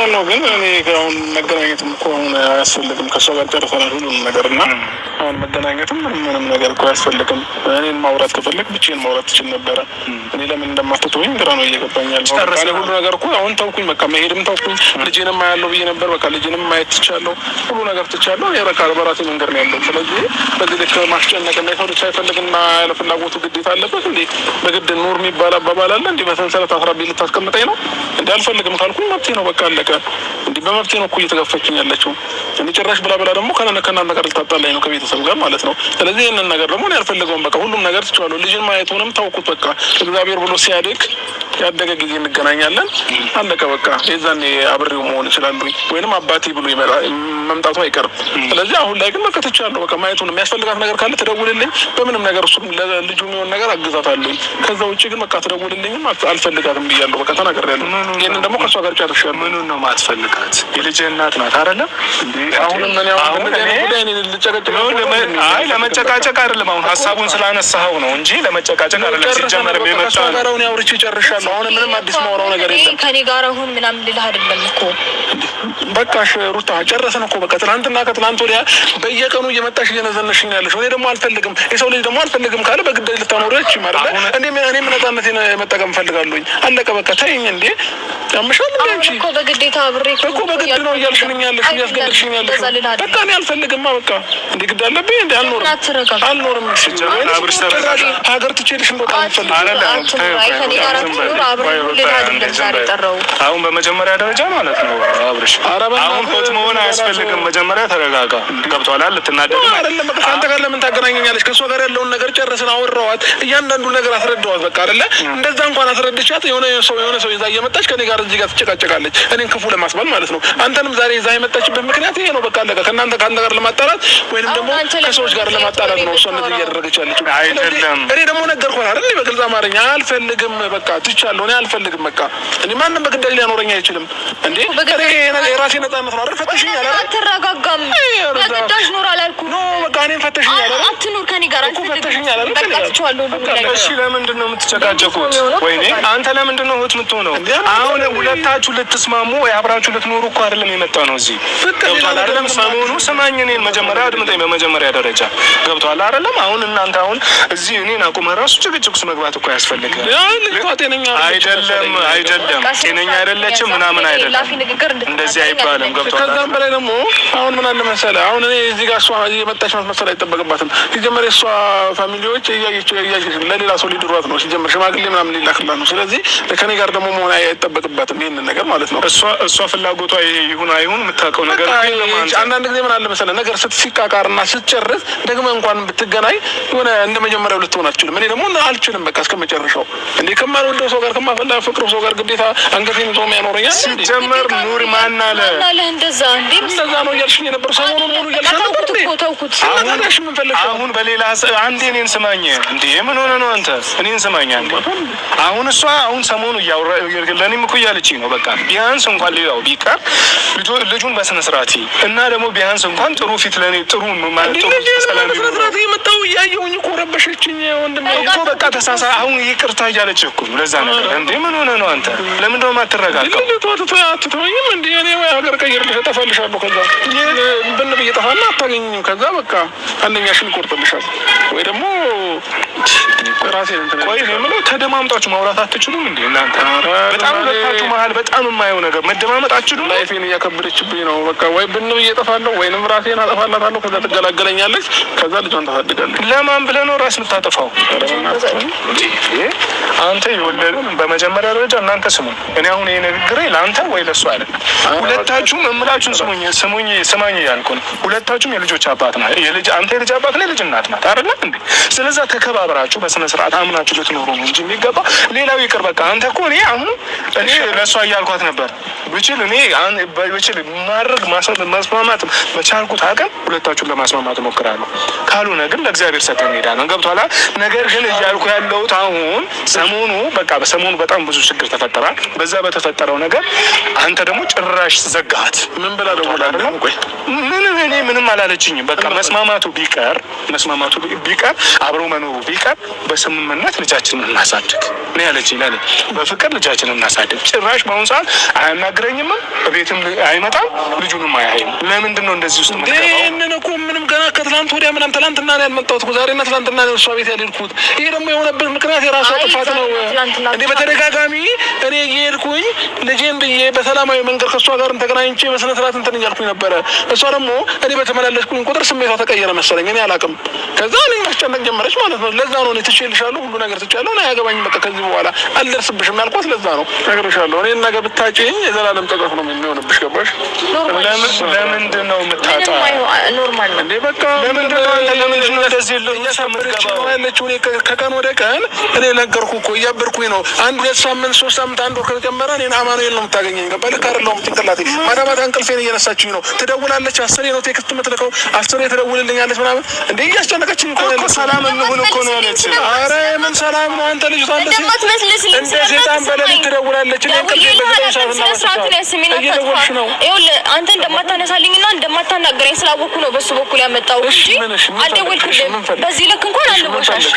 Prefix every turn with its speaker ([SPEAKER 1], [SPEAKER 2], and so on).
[SPEAKER 1] ኖርማል ነው። ግን እኔ አሁን መገናኘትም እኮ አሁን አያስፈልግም። ከእሷ ጋር ጨርሰናል ሁሉንም ነገር እና አሁን መገናኘትም ምንም ነገር እኮ አያስፈልግም። እኔን ማውራት ከፈለግ ብቻዬን ማውራት ትችል ነበረ። እኔ ለምን እንደማትተወኝ ግራ ነው እየገባኛል። ሁሉ ነገር እኮ አሁን ተውኩኝ፣ በቃ መሄድም ተውኩኝ። ልጄንም አያለው ብዬ ነበር። በቃ ልጄንም ማየት ትቻለሁ፣ ሁሉ ነገር ትቻለሁ። እኔ በቃ በራሴ መንገድ ነው ያለው። ስለዚህ በዚህ ልክ ማስጨነቅ እና ሰው ልጅ ሳይፈልግና ያለ ፍላጎቱ ግዴታ አለበት እንዴ? በግድ ኑር የሚባል አባባል አለ እንዴ? በሰንሰለት አስራቤ ልታስቀምጠኝ ነው እንዴ? አልፈልግም ካልኩኝ መብቴ ነው፣ በቃ አለቀ። እንዴ በመብቴ ነው እኮ እየተጋፈችኝ ያለችው። እኔ ጭራሽ ብላ ደግሞ ከእናንተ ጋር ልታጣላኝ ነው ከቤተሰብ ጋር ማለት ነው። ስለዚህ ይህንን ነገር ደግሞ እኔ አልፈልገውም። በቃ ሁሉም ነገር ትችላለሁ። ልጅን ማየቱንም ተውኩት። በቃ እግዚአብሔር ብሎ ሲያድግ ያደገ ጊዜ እንገናኛለን፣ አለቀ በቃ። የዛኔ አብሬው መሆን እችላለሁ፣ ወይንም አባቴ ብሎ መምጣቱ አይቀርም። ስለዚህ አሁን ላይ ግን በቃ ትችላለሁ። በቃ ማየቱን የሚያስፈልጋት ነገር ካለ ትደውልልኝ፣ በምንም ነገር እሱ ለልጁ የሚሆን ነገር አግዛታለሁ። ከዛ ውጭ ግን በቃ ትደውልልኝም አልፈልጋትም ብያለሁ። በቃ ተናግሬያለሁ። ይህንን ደግሞ ከእሷ ጋር ጨርሻለሁ።
[SPEAKER 2] ምኑን ነው ማትፈልጋት? የልጅህ እናት ናት አይደለም?
[SPEAKER 1] አሁን
[SPEAKER 2] ለመጨቃጨቅ አይደለም። አሁን ሀሳቡን ስላነሳኸው ነው እንጂ ለመጨቃጨቅ አይደለም። ሲጀመር የመጣው
[SPEAKER 1] ጋራውን አውርቼ ጨርሻለሁ። አሁን ምንም አዲስ ማውራው ነገር የለም።
[SPEAKER 3] ከኔ ጋር አሁን ምናምን ልልህ አይደለም እኮ
[SPEAKER 1] በቃ ሩታ ጨረስን እኮ በቃ። ትናንትና ከትናንት ወዲያ በየቀኑ እየመጣሽ እየነዘነሽኝ ያለሽ። እኔ ደግሞ አልፈልግም። የሰው ልጅ ደግሞ አልፈልግም ካለ በግዳጅ ልታኖሪያች ማለት እኔም ነፃነቴን መጠቀም እፈልጋለሁኝ። አለቀ በቃ። ተይኝ እንዴ ያምሻል እንዴ? አንቺ
[SPEAKER 3] እኮ በግዴታ አብሬ
[SPEAKER 1] እኮ በግድ ነው እያልሽኝ ያለሽ፣ እያስገድድሽኝ ያለሽ። በቃ እኔ አልፈልግማ በቃ። እንዴ ግድ አለብኝ እንዴ? አልኖርም። ሀገር ትቼልሽ እንደወጣ አልፈልግም።
[SPEAKER 2] አሁን በመጀመሪያ ደረጃ ማለት ነው አብርሽ፣ አሁን ሆት መሆን አያስፈልግም። መጀመሪያ ተረጋጋ። ገብቶሃል? ልትናደድ
[SPEAKER 1] አይደለም። በቃ አንተ ጋር ለምን ታገናኘኛለሽ? ከእሷ ጋር ያለውን ነገር ጨረስን፣ አወራኋት፣ እያንዳንዱ ነገር አስረዳኋት። በቃ አይደለ? እንደዛ እንኳን አስረድቻት የሆነ ሰው ይዛ እየመጣች ከኔ ጋር እዚህ ጋር ትጨቃጨቃለች፣ እኔን ክፉ ለማስባል ማለት ነው። አንተንም ዛሬ ይዛ የመጣችበት ምክንያት ይሄ ነው። በቃ አለቀ። ከአንተ ጋር ለማጣላት ወይንም ደግሞ ከሰዎች ጋር ለማጣላት ነው እሷ እንደዚህ እያደረገች ያለችው።
[SPEAKER 2] አይደለም።
[SPEAKER 1] እኔ ደግሞ ነገርኳት አይደል? በግልጽ አማርኛ አልፈልግም፣ በቃ ትቻለሁ፣ እኔ አልፈልግም። በቃ እኔ ማንም በግዳጅ ሊያኖረኝ አይችልም እንዴ? የራሴ ነፃነት ነው አይደል? ፈተሽኝ አለ።
[SPEAKER 3] አትረጋጋም። በግዳጅ ኖር አላልኩም።
[SPEAKER 1] ኖ በቃ እኔን ፈተሽኝ አለ።
[SPEAKER 3] አትኑር ከኔ ጋር
[SPEAKER 1] ፈተሽኝ አለ።
[SPEAKER 3] በቃ ትችዋለሁ።
[SPEAKER 2] እሺ ለምንድን ነው የምትጨቃጨቁት? ወይኔ አንተ ለምንድን ነው እህት የምትሆነው? አሁን ሁለታችሁ ልትስማሙ ወይ አብራችሁ ልትኖሩ እኮ አይደለም የመጣው ነው እዚህ። ገብቶሃል አይደለም? ሰሞኑ ስማኝ፣ እኔን መጀመሪያ አድምጠኝ። በመጀመሪያ ደረጃ ገብቶሃል አይደለም? አሁን እናንተ አሁን እዚህ እኔን አቁመህ ራሱ ጭቅጭቅ ውስጥ መግባት እኮ ያስፈልጋል። አይደለም ጤነኛ አይደለችም ምናምን አይደለም። እንደዚህ አይባልም። ገብቶሃል?
[SPEAKER 1] ከዛም በላይ ደግሞ አሁን ምን አለ መሰለህ፣ አሁን እኔ እዚህ ጋር እሷ እየመጣች ማስመሰል አይጠበቅባትም። ሲጀመር የእሷ ፋሚሊዎች እያየች ለሌላ ሰው ሊድሯት ነው። ሲጀመር ሽማግሌ ምናምን ሊላክላት ነው። ስለዚህ ከኔ ጋር ደግሞ መሆን አይጠበቅባትም ይህንን ነገር ማለት ነው።
[SPEAKER 2] እሷ ፍላጎቷ ይሁን አይሁን የምታውቀው ነገር
[SPEAKER 1] አንዳንድ ጊዜ ምን አለ መሰለህ፣ ነገር ሲቃቃርና ስትጨርስ ደግሞ እንኳን ብትገናኝ የሆነ እንደ መጀመሪያው ልትሆን አትችልም። እኔ ደግሞ አልችልም በቃ እስከ መጨረሻው። እንዴ ከማልወደው ሰው ጋር ከማፈቅረው ሰው ጋር ግዴታ አንገቴን ይዞ ያኖረኛል?
[SPEAKER 2] ሲጀመር ኑር ማን አለ
[SPEAKER 3] እንደዛ
[SPEAKER 1] ነው እያልሽኝ የነበረው ሰሞኑን ሙሉ እያልሽ
[SPEAKER 3] ተውኩት።
[SPEAKER 2] አሁን በሌላ አንዴ እኔን ስማኝ። እንዴ ምን ሆነ ነው አንተ? እኔን ስማኝ አንዴ። አሁን እሷ አሁን ሰሞኑ ለእኔም እኮ እያለችኝ ነው። በቃ ቢያንስ እንኳን ሌላው ቢቀር ልጁን በስነ ስርዓት እና ደግሞ ቢያንስ እንኳን ጥሩ ፊት ለእኔ ጥሩ ማለት ጥሩ ሰላም
[SPEAKER 1] ይመጣው የመጣው እያየሁኝ እኮ ረበሸችኝ ወንድሜ
[SPEAKER 2] እኮ በቃ ተሳሳ። አሁን ይቅርታ እያለች እኮ ለዛ ነገር። እንዴ ምን ሆነ ነው አንተ? ለምንድን ነው የማትረጋጋው?
[SPEAKER 1] አትተወኝም እንዴ? እኔ ወይ ሀገር ቀይርልሽ እጠፋልሻለሁ። ከዛ ብን ብዬ እጠፋና አታገኝኝም። ከዛ በቃ አንደኛሽን ይቆርጥልሻል ወይ ደግሞ ራሴ
[SPEAKER 2] ቆይ የምለው ተደማምጣችሁ ማውራት አትችሉም እንዴ እናንተ? በጣም ሁለታችሁ መሀል በጣም የማየው ነገር መደማመጥ አትችሉም።
[SPEAKER 1] ላይፌን እያከበደችብኝ ነው። በቃ ወይ ብን ብዬ እጠፋለሁ ወይንም ራሴን አጠፋላታለሁ። ከዛ ትገላገለኛለች። ከዛ ልጇን ታሳድጋለች።
[SPEAKER 2] ለማን ብለህ ነው ራስ የምታጠፋው? አንተ ይወለድ በመጀመሪያ ደረጃ እናንተ ስሙ። እኔ አሁን ይሄ ንግግሬ ለአንተ ወይ ለእሱ አይደለም። ሁለታችሁም እምላችሁን ስማኝ እያልኩ ነው። ሁለታችሁም የልጆች አባት ናት። አንተ የልጅ አባት ላይ ልጅ እናት ናት አይደለ እንዴ? ስለዛ ተከባብራችሁ በስነ ስርዓት አምናችሁ ልትኖሩ ነው እንጂ የሚገባ ሌላው ይቅር። በቃ አንተ እኮ እኔ ለእሷ እያልኳት ነበር ብችል ማድረግ ማስማማት በቻልኩት አቅም ሁለታችሁን ለማስማማት እሞክራለሁ። ካልሆነ ግን ለእግዚአብሔር ሰጠን ሄዳለን። ገብቶሃል? ነገር ግን እያልኩ ያለሁት አሁን ሰሞኑ በቃ ሰሞኑ በጣም ብዙ ችግር ተፈጠራል። በዛ በተፈጠረው ነገር አንተ ደግሞ ጭራሽ ዘጋት።
[SPEAKER 1] ምን ብላ ደግሞ አይደለም? ቆይ
[SPEAKER 2] ምንም አላለችኝም። በቃ መስማማቱ ቢቀር አብሮ መኖሩ ቢቀር በስምምነት ልጃችንን እናሳድግ ነው ያለችኝ። ለኔ በፍቅር ልጃችንን እናሳድግ። ጭራሽ በአሁኑ ሰዓት አያናግረኝም፣ ቤትም አይመጣም፣ ልጁንም አያይም። ለምንድን ነው እንደዚህ ውስጥ የምትገባው?
[SPEAKER 1] ይሄንን እኮ ምንም ገና ከትላንት ወዲያ ምናምን ትላንትና ነው ያልመጣሁት እኮ ዛሬና ትላንትና ነው እሷ ቤት ያልሄድኩት። ይሄ ደግሞ የሆነበት ምክንያት የራሷ ጥፋት ነው። እንዴ በተደጋጋሚ እኔ እየሄድኩኝ ልጄን ብዬ በሰላማዊ መንገድ ከእሷ ጋርም ተገናኝቼ በስነ ስርዓት እንትን እያልኩኝ ነበረ። እሷ ደግሞ እኔ በተመላለስኩኝ ቁጥር ስሜቷ ተቀየረ መሰለኝ፣ እኔ አላውቅም። ከዛ እኔ ማስጨነቅ ጀመረች ማለት ነው። ለዛ ነው እኔ ትቼልሻለሁ፣ ሁሉ ነገር ትቼያለሁ፣ እኔ አያገባኝም፣ በቃ ከዚህ በኋላ አልደርስብሽም ያልኳት ለዛ ነው። ነግሬሻለሁ፣ እኔ ነገር ብታጪኝ የዘላለም ጸጸት ነው የሚሆንብሽ። ገባሽ?
[SPEAKER 2] ለምንድን ነው የምታጣ?
[SPEAKER 3] ኖርማል ነው
[SPEAKER 2] እንዴ በቃ ለምንድን ነው እንደዚህ
[SPEAKER 1] እያሳበረችኝ ያለችው? እኔ ከቀን ወደ ቀን እኔ ነገርኩህ እኮ እያበርኩኝ ነው። 1-2 ሳምንት 3 ሳምንት 1 ወር ከተጨመረ እኔን አማኑኤል ነው የምታገኘኝ። ገባ? ልክ አይደለሁም። ጭንቅላቴ ማታ ማታ እንቅልፌን እየነሳችኝ ነው። ትደውላለች፣ 10 ነው ቴክስት የምትልከው፣ 10 ትደውልልኛለች ምናምን። እንዴ እያስጨነቀችኝ እኮ ነው።
[SPEAKER 2] ሰላም እንሁን እኮ ነው ያለች።
[SPEAKER 1] ኧረ ምን ሰላም ነው? አንተ ልጅቷ እንደ ሴጣን በሌሊት ትደውላለች። እኔ እንቅልፌን በዘጠኝ ሰዓት እየደወልሽ ነው።
[SPEAKER 3] ይኸውልህ አንተ እንደማታነሳልኝና እንደማታናገረኝ ስላወቅኩ ነው በሱ በኩል ያመጣው እንጂ አልደወልኩልህም። በዚህ ልክ እንኳን አንድ ቦታሽ